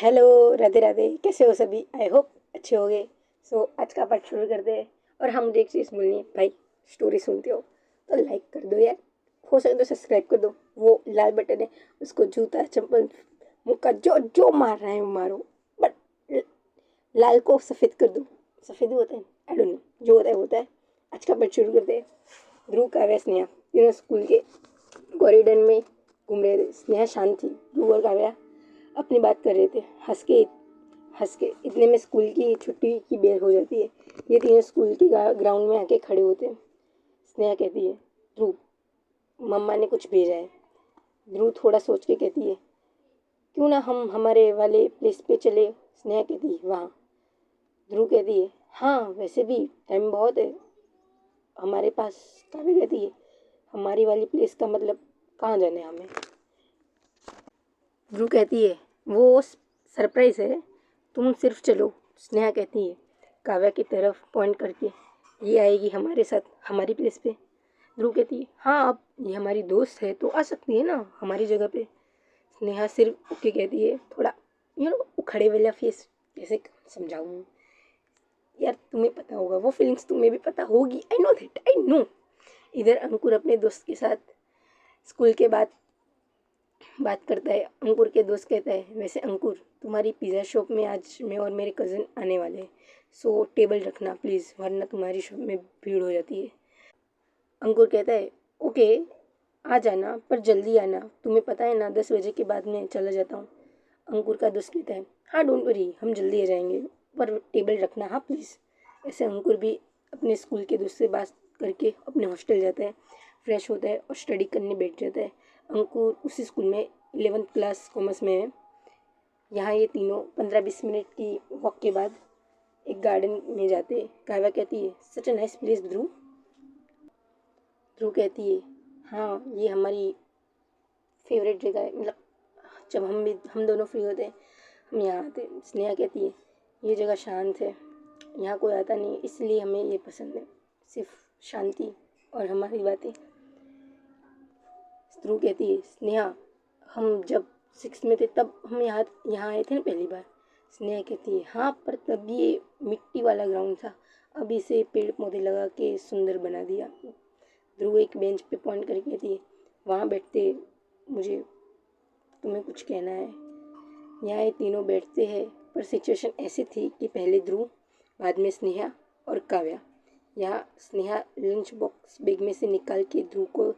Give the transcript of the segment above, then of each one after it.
Hello, Radhe Radhe. कैसे हो सभी? आई होप अच्छे होगे। आज का पार्ट शुरू करते हैं। और हम मुझे एक चीज़ बोलनी है भाई, स्टोरी सुनते हो तो लाइक कर दो यार। हो सके तो सब्सक्राइब कर दो। वो लाल बटन है, उसको जूता चप्पल मुक्का जो जो मार रहा है वो मारो, बट लाल को सफ़ेद कर दो। सफ़ेद होता है, आई डोंट नो, जो होता है। आज का पार्ट शुरू करते हैं। ध्रुव, काव्या, स्नेहा तीनों स्कूल के कॉरिडोर में घूम रहे थे। स्नेहा शांत थी, ध्रुव और काव्या अपनी बात कर रहे थे। हंस के इतने में स्कूल की छुट्टी की बेल हो जाती है। ये तीनों स्कूल के ग्राउंड में आके खड़े होते हैं। स्नेहा कहती है, ध्रुव, मम्मा ने कुछ भेजा है। ध्रुव थोड़ा सोच के कहती है, क्यों ना हम हमारे वाले प्लेस पे चले। स्नेहा कहती है, वहाँ। ध्रुव कहती है, हाँ वैसे भी टाइम बहुत है हमारे पास। काव्या कहती है, हमारी वाली प्लेस का मतलब कहाँ जाने हमें। ध्रुव कहती है, वो सरप्राइज है, तुम सिर्फ चलो। स्नेहा कहती है, काव्या की तरफ पॉइंट करके, ये आएगी हमारे साथ हमारी प्लेस पे। ध्रुव कहती है, हाँ अब ये हमारी दोस्त है तो आ सकती है ना हमारी जगह पे। स्नेहा सिर्फ ओके कहती है, थोड़ा उखड़े वाला फेस। कैसे समझाऊँ यार, तुम्हें पता होगा वो फीलिंग्स, तुम्हें भी पता होगी। I know that, I know. इधर अंकुर अपने दोस्त के साथ स्कूल के बाद बात करता है। अंकुर के दोस्त कहता है, वैसे अंकुर, तुम्हारी पिज़्ज़ा शॉप में आज मैं और मेरे कज़न आने वाले हैं, सो टेबल रखना प्लीज़, वरना तुम्हारी शॉप में भीड़ हो जाती है। अंकुर कहता है, ओके, आ जाना पर जल्दी आना, तुम्हें पता है ना 10 बजे के बाद मैं चला जाता हूँ। अंकुर का दोस्त कहता है, हाँ डोंट वरी, हम जल्दी आ जाएंगे, पर टेबल रखना हाँ प्लीज़। ऐसे अंकुर भी अपने स्कूल के दोस्त से बात करके अपने हॉस्टल जाता है, फ्रेश होता है और स्टडी करने बैठ जाता है। अंकुर उसी स्कूल में 11th क्लास कॉमर्स में है। यहाँ ये तीनों 15-20 मिनट की वॉक के बाद एक गार्डन में जाते हैं। काव्या कहती है, सच अ नाइस प्लेस ध्रुव। ध्रुव कहती है, हाँ ये हमारी फेवरेट जगह है, मतलब जब हम दोनों फ्री होते हैं हम यहाँ आते हैं। स्नेहा कहती है, ये जगह शांत है, यहाँ कोई आता नहीं, इसलिए हमें ये पसंद है, सिर्फ शांति और हमारी बातें। ध्रुव कहती है, स्नेहा, हम जब 6 में थे तब हम यहाँ यहाँ आए थे ना पहली बार। स्नेहा कहती है, हाँ पर तब ये मिट्टी वाला ग्राउंड था, अब इसे पेड़ पौधे लगा के सुंदर बना दिया। ध्रुव एक बेंच पे पॉइंट करके कहती है, वहाँ बैठते, मुझे तुम्हें कुछ कहना है। यहाँ ये तीनों बैठते हैं, पर सिचुएशन ऐसी थी कि पहले ध्रुव, बाद में स्नेहा और काव्या। यहाँ स्नेहा लंच बॉक्स बैग में से निकाल के ध्रुव को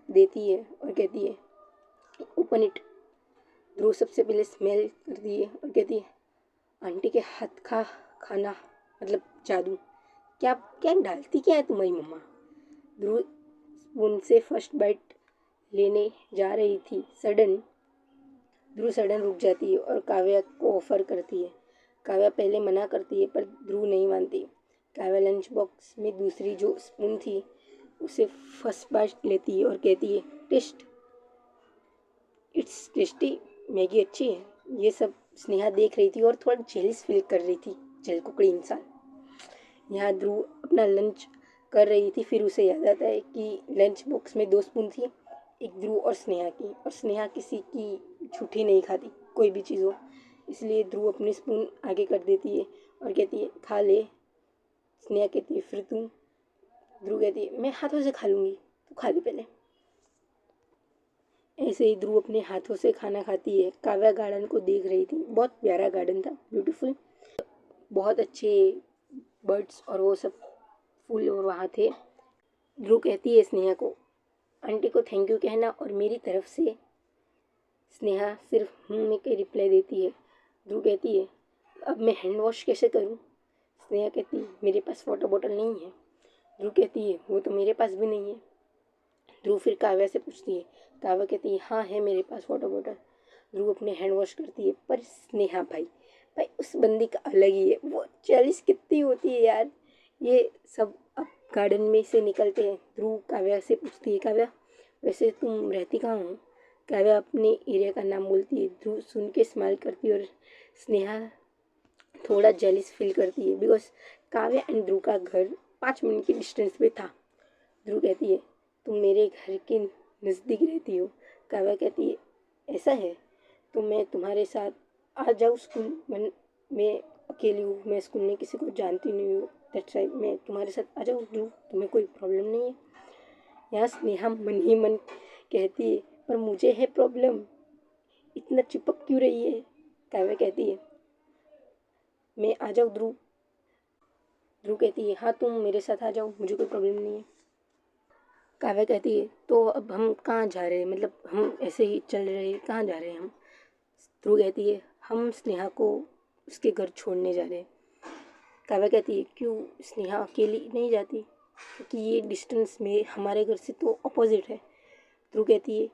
देती है और कहती है, ओपन इट। ध्रुव सबसे पहले स्मेल करती है और कहती है, आंटी के हाथ का खाना, मतलब जादू। क्या क्या डालती क्या है तुम्हारी मम्मा। ध्रुव स्पून से फर्स्ट बाइट लेने जा रही थी, ध्रुव सडन रुक जाती है और काव्या को ऑफर करती है। काव्या पहले मना करती है पर ध्रुव नहीं मानती। काव्या लंच बॉक्स में दूसरी जो स्पून थी उसे फर्स्ट बाइट लेती है और कहती है, टेस्ट, इट्स टेस्टी, मैगी अच्छी है। ये सब स्नेहा देख रही थी और थोड़ा जेलिस फील कर रही थी, जलकुकड़ी इंसान। यहाँ ध्रुव अपना लंच कर रही थी, फिर उसे याद आता है कि लंच बॉक्स में 2 स्पून थी, एक ध्रुव और स्नेहा की, और स्नेहा किसी की झूठी नहीं खाती कोई भी चीज़ हो, इसलिए ध्रुव अपनी स्पून आगे कर देती है और कहती है, खा ले। स्नेहा कहती है, फिर तुम। ध्रुव कहती है, मैं हाथों से खा लूँगी, तू खा ले पहले। ऐसे ही ध्रुव अपने हाथों से खाना खाती है। काव्या गार्डन को देख रही थी, बहुत प्यारा गार्डन था, ब्यूटीफुल, बहुत अच्छे बर्ड्स और वो सब फूल और वहाँ थे। ध्रुव कहती है स्नेहा को, आंटी को थैंक यू कहना और मेरी तरफ से। स्नेहा सिर्फ में के रिप्लाई देती है। ध्रुव कहती है, अब मैं हैंड वॉश कैसे करूँ। स्नेहा कहती है, मेरे पास वाटर बॉटल नहीं है। ध्रुव कहती है, वो तो मेरे पास भी नहीं है। ध्रुव फिर काव्या से पूछती है। काव्या कहती है, हाँ है मेरे पास वाटर बॉटल। ध्रुव अपने हैंड वॉश करती है, पर स्नेहा भाई, भाई उस बंदी का अलग ही है, वो 40 कितनी होती है यार। ये सब अब गार्डन में से निकलते हैं। ध्रुव काव्या से पूछती है, काव्या वैसे तुम रहती कहाँ हो। काव्या अपने एरिया का नाम बोलती है। ध्रुव सुन के स्माइल करती है और स्नेहा थोड़ा जेलिस फील करती है, बिकॉज काव्या एंड ध्रुव का घर 5 मिनट की डिस्टेंस पे था। ध्रुव कहती है, तुम मेरे घर के नज़दीक रहती हो। काव्या कहती है, ऐसा है तो मैं तुम्हारे साथ आ जाओ स्कूल। मैं अकेली हूँ, मैं स्कूल में किसी को जानती नहीं हूँ, दैट्स वाई मैं तुम्हारे साथ आ जाऊँ ध्रुव, तुम्हें कोई प्रॉब्लम नहीं है। यहाँ स्नेहा मन ही मन कहती है, पर मुझे है प्रॉब्लम, इतना चिपक क्यों रही है। काव्या कहती है, मैं आ जाऊँ ध्रुव। ध्रुव कहती है, हाँ तुम मेरे साथ आ जाओ, मुझे कोई प्रॉब्लम नहीं है। काव्या कहती है, तो अब हम कहाँ जा रहे हैं, मतलब हम ऐसे ही चल रहे हैं, कहाँ जा रहे हैं हम। ध्रुव कहती है, हम स्नेहा को उसके घर छोड़ने जा रहे हैं। काव्या कहती है, क्यों स्नेहा अकेली नहीं जाती, क्योंकि ये डिस्टेंस में हमारे घर से तो अपोजिट है। ध्रुव कहती है,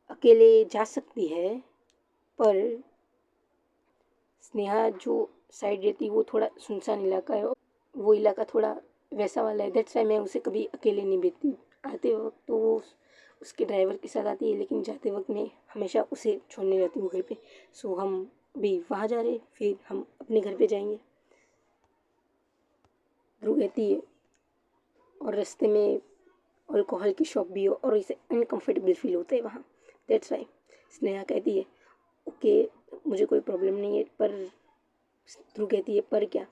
अकेले जा सकती है, पर स्नेहा जो साइड रहती है वो थोड़ा सुनसान इलाका है, वो इलाका थोड़ा वैसा वाला है, दैट्स वाई मैं उसे कभी अकेले नहीं भेजती। आते वक्त तो वो उसके ध्राइवर के साथ आती है, लेकिन जाते वक्त मैं हमेशा उसे छोड़ने जाती हूँ घर पे। सो हम भी वहाँ जा रहे, फिर हम अपने घर पे जाएंगे। ध्रुव कहती है, और रास्ते में अल्कोहल की शॉप भी हो और इसे अनकंफर्टेबल फील होता है वहाँ, दैट्स वाई। स्नेहा कहती है, ओके मुझे कोई प्रॉब्लम नहीं है, पर ध्रुव कहती है, पर क्या।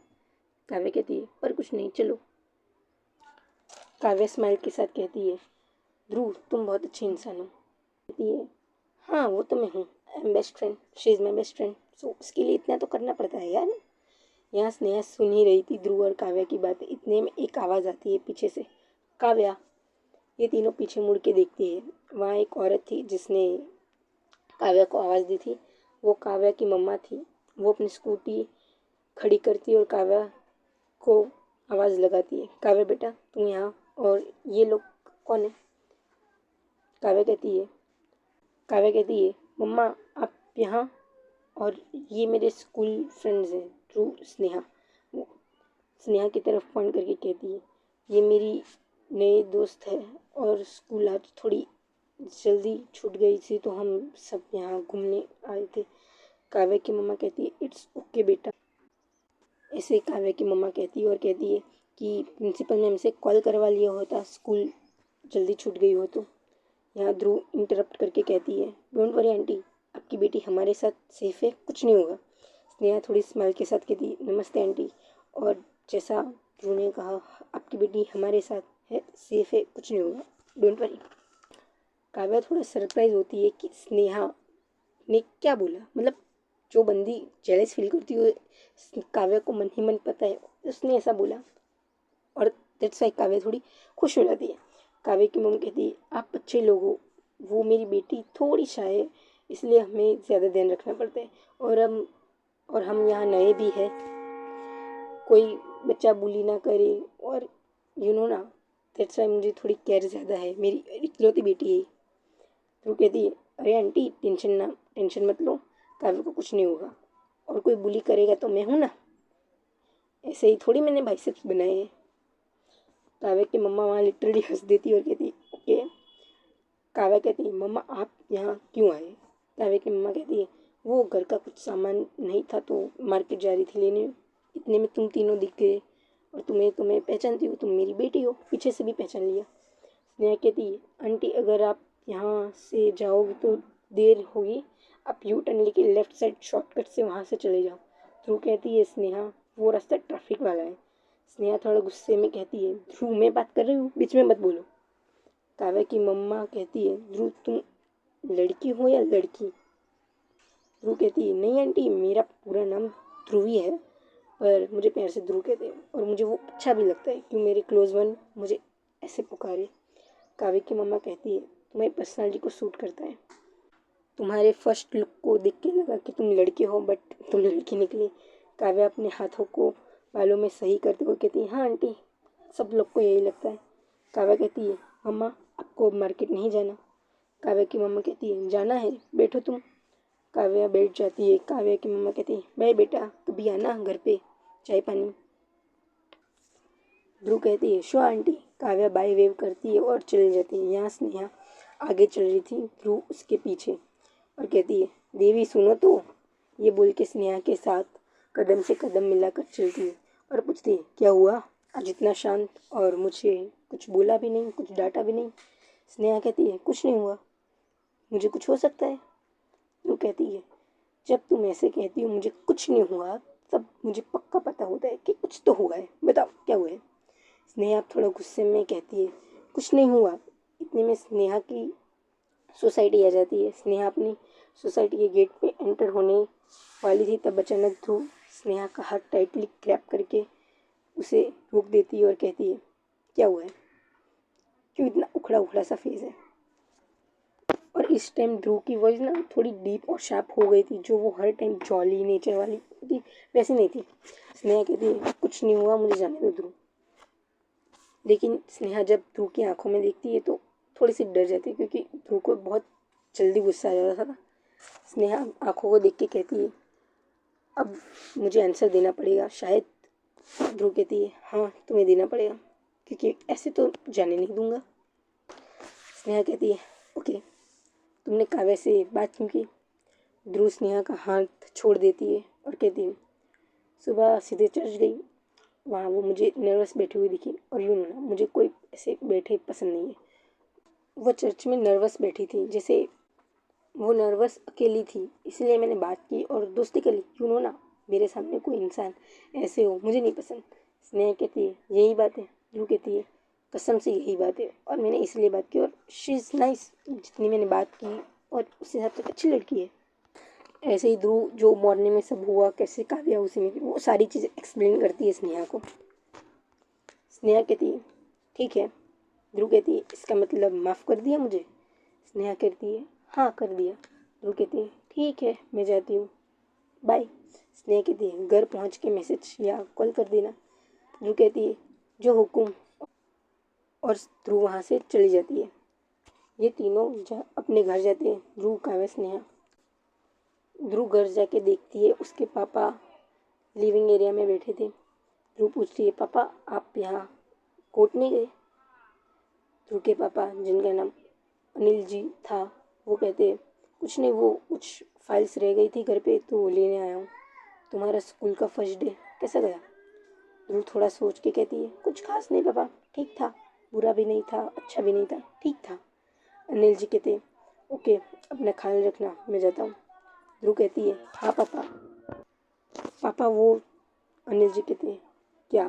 काव्या कहती है, पर कुछ नहीं, चलो। काव्या स्माइल के साथ कहती है, ध्रुव तुम बहुत अच्छे इंसान हो। कहती है, हाँ वो तो मैं हूँ, I am best friend, she is my best friend, so उसके लिए इतना तो करना पड़ता है यार। यहाँ स्नेहा सुन ही रही थी ध्रुव और काव्या की बातें, इतने में एक आवाज़ आती है पीछे से, काव्या। ये तीनों पीछे मुड़ के देखती है। वहाँ एक औरत थी जिसने काव्या को आवाज़ दी थी, वो काव्या की मम्मा थी। वो अपनी स्कूटी खड़ी करती है और काव्या को आवाज़ लगाती है, काव्या बेटा तुम यहाँ, और ये लोग कौन है। काव्या कहती है, मम्मा आप यहाँ, और ये मेरे स्कूल फ्रेंड्स हैं, ध्रुव स्नेहा। वो स्नेहा की तरफ पॉइंट करके कहती है, ये मेरी नई दोस्त है, और स्कूल आज थोड़ी जल्दी छूट गई थी तो हम सब यहाँ घूमने आए थे। काव्या की मम्मा कहती है, इट्स ओके बेटा। ऐसे काव्या की मम्मा कहती है और कहती है कि प्रिंसिपल मैम से कॉल करवा लिया होता, स्कूल जल्दी छूट गई हो तो। यहाँ ध्रुव इंटरप्ट करके कहती है, डोंट वरी आंटी, आपकी बेटी हमारे साथ सेफ है, कुछ नहीं होगा। स्नेहा थोड़ी स्माइल के साथ कहती, नमस्ते आंटी, और जैसा ध्रुव ने कहा, आपकी बेटी हमारे साथ है, सेफ है, कुछ नहीं होगा, डोंट वरी। काव्या थोड़ा सरप्राइज होती है कि स्नेहा ने क्या बोला, मतलब जो बंदी जेलस फील करती है काव्या को मन ही मन पता है, उसने ऐसा बोला, और दैट्स वाई काव्या थोड़ी खुश हो जाती है। काव्या की मम्मी कहती है, आप अच्छे लोग हो, वो मेरी बेटी थोड़ी शाय है, इसलिए हमें ज़्यादा ध्यान रखना पड़ता है, और हम यहाँ नए भी हैं, कोई बच्चा बुली ना करे, और यू नो ना, दैट्स वाई मुझे थोड़ी केयर ज़्यादा है, मेरी इकलौती बेटी है। तो कहती है, अरे आंटी टेंशन मत लो, काव्य को कुछ नहीं होगा, और कोई बुली करेगा तो मैं हूँ ना, ऐसे ही थोड़ी मैंने बाइसेप्स बनाए हैं। काव्या की मम्मा वहाँ लिटरली हंस देती और कहती ओके। काव्या कहती है, मम्मा आप यहाँ क्यों आए। काव्या की मम्मा कहती है, वो घर का कुछ सामान नहीं था तो मार्केट जा रही थी लेने, इतने में तुम तीनों दिख गए, और तुम्हें पहचानती हो, तुम मेरी बेटी हो, पीछे से भी पहचान लिया। स्नेहा कहती है, आंटी अगर आप यहाँ से जाओगे तो देर होगी, आप यू टर्न लेके लेफ्ट साइड शॉर्टकट से वहाँ से चले जाओ। ध्रुव कहती है, स्नेहा वो रास्ता ट्रैफिक वाला है। स्नेहा थोड़ा गुस्से में कहती है, ध्रुव मैं बात कर रही हूँ, बीच में मत बोलो। काव्या की मम्मा कहती है, ध्रुव तुम लड़की हो या लड़की। ध्रुव कहती है, नहीं आंटी मेरा पूरा नाम ध्रुवी है, पर मुझे प्यार से ध्रुव कहते हैं, और मुझे वो अच्छा भी लगता है कि मेरे क्लोज वन मुझे ऐसे पुकारे। काव्या की मम्मा कहती है, तुम्हारी पर्सनालिटी को सूट करता है, तुम्हारे फर्स्ट लुक को देख के लगा कि तुम लड़के हो, बट तुम लड़की निकली। काव्या अपने हाथों को बालों में सही करते हुए कहती है, हाँ आंटी सब लोग को यही लगता है। काव्या कहती है, मम्मा आपको अब मार्केट नहीं जाना। काव्या की मम्मा कहती है, जाना है, बैठो तुम। काव्या बैठ जाती है। काव्या की मम्मा कहती है, बाय बेटा, कभी आना घर पे चाय पानी। ध्रुव कहती है, show aunty. Kavya by wave करती है और चली जाती है। यहाँ स्नेहा आगे चल रही थी, ध्रुव उसके पीछे, और कहती है, देवी सुनो तो। ये बोल के स्नेहा के साथ कदम से कदम मिलाकर चलती है और पूछती है, क्या हुआ आज इतना शांत, और मुझे कुछ बोला भी नहीं, कुछ डांटा भी नहीं। स्नेहा कहती है, कुछ नहीं हुआ, मुझे कुछ हो सकता है। ध्रुव कहती है, जब तुम ऐसे कहती हो मुझे कुछ नहीं हुआ, तब मुझे पक्का पता होता है कि कुछ तो हुआ है। बताओ क्या हुआ है। स्नेहा थोड़ा गुस्से में कहती है, कुछ नहीं हुआ। इतने में स्नेहा की सोसाइटी आ जाती है। स्नेहा अपनी सोसाइटी के गेट पे एंटर होने वाली थी, तब अचानक ध्रुव स्नेहा का हाथ टाइटली ग्रैब करके उसे रोक देती है और कहती है, क्या हुआ है, क्यों इतना उखड़ा उखड़ा सा फेस है। और इस टाइम ध्रुव की वॉइस ना थोड़ी डीप और शार्प हो गई थी, जो वो हर टाइम जॉली नेचर वाली थी वैसी नहीं थी। स्नेहा कहती है, कुछ नहीं हुआ, मुझे जाने दो ध्रुव। लेकिन स्नेहा जब ध्रुव की आंखों में देखती है तो थोड़ी सी डर जाती है, क्योंकि ध्रुव को बहुत जल्दी गुस्सा आ जाता था। स्नेहा आंखों को देख के कहती है, अब मुझे आंसर देना पड़ेगा शायद। ध्रुव कहती है, हाँ तुम्हें देना पड़ेगा, क्योंकि ऐसे तो जाने नहीं दूंगा। स्नेहा कहती है, ओके, तुमने काव्या से बात क्यों की। ध्रुव स्नेहा का हाथ छोड़ देती है और कहती है, सुबह सीधे चर्च गई, वहाँ वो मुझे नर्वस बैठी हुई दिखी, और यूँ ना मुझे कोई ऐसे बैठे पसंद नहीं है। वो चर्च में नर्वस बैठी थी, जैसे वो नर्वस अकेली थी, इसलिए मैंने बात की और दोस्ती कर ली। यूँ ना मेरे सामने कोई इंसान ऐसे हो मुझे नहीं पसंद। स्नेहा कहती है, यही बात है। ध्रुव कहती है, कसम से यही बात है, और मैंने इसलिए बात की, और शी इज़ नाइस, जितनी मैंने बात की और उस हिसाब से अच्छी लड़की है। ऐसे ही ध्रुव जो मॉर्निंग में सब हुआ, कैसे काव्या उसी में थी, वो सारी चीज़ें एक्सप्लेन करती है स्नेहा को। स्नेहा कहती है, ठीक है। ध्रुव कहती है, इसका मतलब माफ़ कर दिया मुझे। स्नेहा कहती है, हाँ कर दिया। ध्रुव कहती है, ठीक है मैं जाती हूँ, बाय। स्नेहा कहती है, घर पहुँच के मैसेज या कॉल कर देना। ध्रुव कहती है, जो हुक्म। और ध्रुव वहाँ से चली जाती है। ये तीनों अपने घर जाते हैं, ध्रुव, काव्या, स्नेहा। ध्रुव घर जाके देखती है उसके पापा लिविंग एरिया में बैठे थे। ध्रुव पूछती है, पापा आप यहाँ कोर्ट नहीं गए। ध्रुव के पापा, जिनका नाम अनिल जी था, वो कहते हैं, कुछ नहीं, वो कुछ फाइल्स रह गई थी घर पे तो वो लेने आया हूँ। तुम्हारा स्कूल का फर्स्ट डे कैसा गया। ध्रुव थोड़ा सोच के कहती है, कुछ खास नहीं पापा, ठीक था, बुरा भी नहीं था अच्छा भी नहीं था, ठीक था। अनिल जी कहते, ओके अपना ख्याल रखना, मैं जाता हूँ। ध्रुव कहती है, हाँ पापा। पापा वो, अनिल जी कहते हैं, क्या।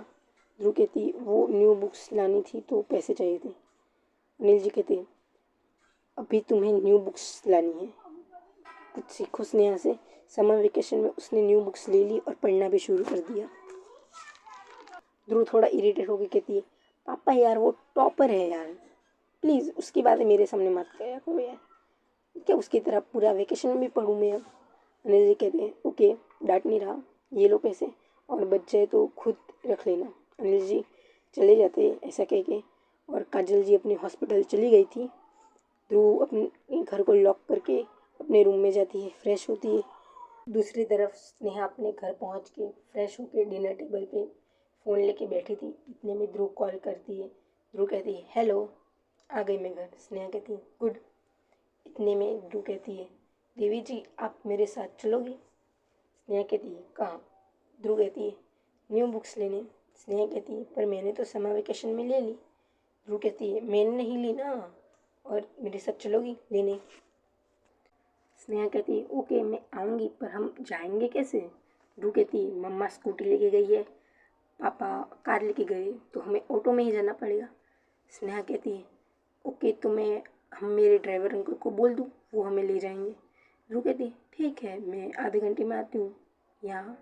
ध्रुव कहती, वो न्यू बुक्स लानी थी तो पैसे चाहिए थे। अनिल जी कहते हैं, अभी तुम्हें न्यू बुक्स लानी है, कुछ सीखो स्नेहा से। समर वेकेशन में उसने न्यू बुक्स ले ली और पढ़ना भी शुरू कर दिया। ध्रुव थोड़ा इरिटेट होकर कहती है, पापा यार वो टॉपर है यार, प्लीज़ उसकी बातें मेरे सामने मत करा करो यार, क्या उसकी तरह पूरा वेकेशन में भी पढ़ूँ मैं अब। अनिल जी कहते हैं, ओके डांट नहीं रहा, ये लो पैसे, और बच जाए तो खुद रख लेना। अनिल जी चले जाते हैं ऐसा कह के, और काजल जी अपने हॉस्पिटल चली गई थी। ध्रुव अपने घर को लॉक करके अपने रूम में जाती है, फ्रेश होती है। दूसरी तरफ स्नेहा अपने घर पहुंच के फ्रेश होकर डिनर टेबल पे फ़ोन लेके बैठी थी। इतने में ध्रुव कॉल करती है। ध्रुव कहती है, हेलो, आ गई मैं घर। स्नेहा कहती है, गुड। इतने में ध्रुव कहती है, देवी जी आप मेरे साथ चलोगी। स्नेहा कहती है, कहाँ। ध्रुव कहती है, न्यू बुक्स लेने। स्नेहा कहती है, पर मैंने तो समर वेकेशन में ले ली। ध्रुव कहती है, मैंने नहीं ली ना, और मेरे साथ चलोगी लेने। स्नेहा कहती है, ओके मैं आऊँगी, पर हम जाएंगे कैसे। ध्रुव कहती है, मम्मा स्कूटी लेके गई है, पापा कार लेके गए, तो हमें ऑटो में ही जाना पड़ेगा। स्नेहा कहती है, ओके तो मैं हम मेरे ड्राइवर अंकल को बोल दूँ, वो हमें ले जाएंगे। ध्रुव कहती है, ठीक है मैं आधे घंटे में आती हूँ। यहाँ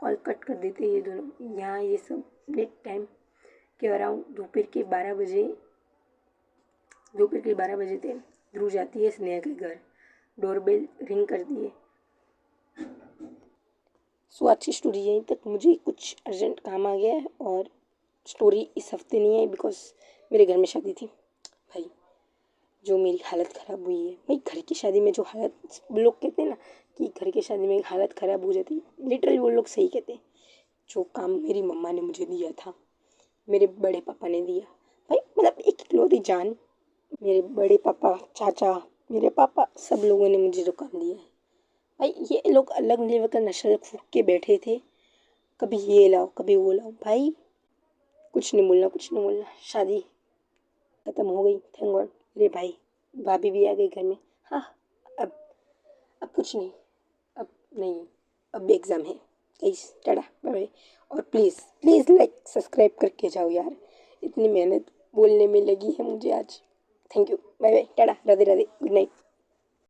कॉल कट कर देते हैं ये दोनों। यहाँ ये सब नेट टाइम के अराउंड दोपहर के 12 बजे थे। ध्रुव जाती है स्नेहा के घर, डोरबेल रिंग करती है। सो अच्छी स्टोरी यहीं तक। मुझे कुछ अर्जेंट काम आ गया है और स्टोरी इस हफ्ते नहीं आई, बिकॉज मेरे घर में शादी थी भाई, जो मेरी हालत ख़राब हुई है भाई। घर की शादी में जो हालत, लोग कहते हैं ना कि घर की शादी में हालत ख़राब हो जाती है, लिटरली वो लोग सही कहते हैं। जो काम मेरी मम्मा ने मुझे दिया था, मेरे बड़े पापा ने दिया भाई, मतलब एक इकलौती जान, मेरे बड़े पापा, चाचा, मेरे पापा, सब लोगों ने मुझे जो काम दिया है भाई, ये लोग अलग लेवल का नशा फूक के बैठे थे, कभी ये लाओ कभी वो लाओ भाई। कुछ नहीं बोलना, कुछ नहीं बोलना, शादी खत्म हो गई, थैंक गॉड। अरे भाई भाभी भी आ गई घर में। हाँ, अब अब कुछ नहीं, अब नहीं, अब भी एग्ज़ाम है। Guys tata bye bye. और प्लीज़ प्लीज़ लाइक सब्सक्राइब करके जाओ यार, इतनी मेहनत बोलने में लगी है मुझे आज। Thank you, bye bye, tata, Radhe Radhe, good night.